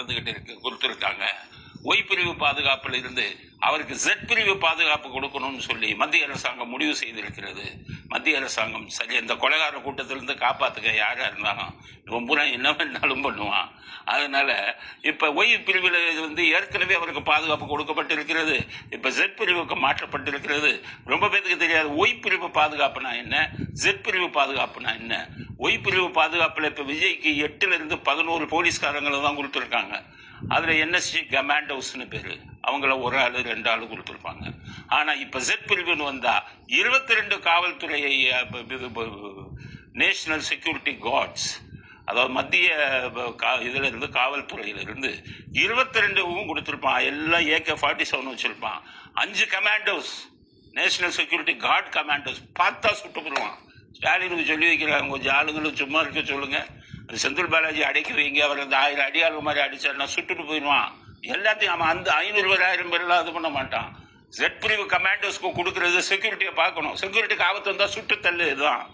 நடந்துகிட்டு கொடுத்துருக்காங்க. ஒய் பிரிவு பாதுகாப்பில் இருந்து அவருக்கு ஜெட் பிரிவு பாதுகாப்பு கொடுக்கணும்னு சொல்லி மத்திய அரசாங்கம் முடிவு செய்திருக்கிறது. மத்திய அரசாங்கம் சரி, அந்த கொலைகார கூட்டத்திலிருந்து காப்பாற்றுக்க யாராக இருந்தாலும் ரொம்ப என்ன வேணாலும் பண்ணுவான். அதனால இப்போ ஒய் பிரிவில் ஏற்கனவே அவருக்கு பாதுகாப்பு கொடுக்கப்பட்டிருக்கிறது. இப்போ ஜெட் பிரிவுக்கு மாற்றப்பட்டிருக்கிறது. ரொம்ப பேருக்கு தெரியாது ஒய் பிரிவு பாதுகாப்புனா என்ன, ஜெட் பிரிவு பாதுகாப்புனா என்ன. ஒய் பிரிவு பாதுகாப்பில் இப்போ விஜய்க்கு 8 to 11 போலீஸ்காரங்களை தான் கொடுத்துருக்காங்க. அதில் என்எஸ்ஜி கமாண்டோஸ்னு பேர், அவங்கள ஒரு ஆள் 2 ஆள் கொடுத்துருப்பாங்க. ஆனால் இப்போ ஜெட் பிரிவுன்னு வந்தால் 22 காவல்துறையை நேஷனல் செக்யூரிட்டி கார்ட்ஸ், அதாவது மத்திய இதிலிருந்து காவல்துறையிலிருந்து 22 கொடுத்துருப்பான். எல்லாம் AK-47 வச்சுருப்பான். 5 commandos, national security guard commandos. பார்த்தா சுட்டு போடுவான். ஸ்டாலினுக்கு சொல்லி வைக்கிறாங்க, கொஞ்சம் ஆளுங்களும் சும்மா இருக்க சொல்லுங்கள், செந்தில் பாலாஜி அடைக்கி வைங்க, அவர் அந்த 1000 அடியாளு மாதிரி அடிச்சாருன்னா சுட்டுட்டு போயிடுவான். எல்லாத்தையும் அவன் அந்த 500 பேர்லாம் இது பண்ண மாட்டான். ஜெட் பிரிவு கமாண்டோஸ்க்கு கொடுக்குறது செக்யூரிட்டியை பார்க்கணும். செக்யூரிட்டிக்கு ஆபத்து வந்தால் சுட்டு தள்ளு இதுதான்.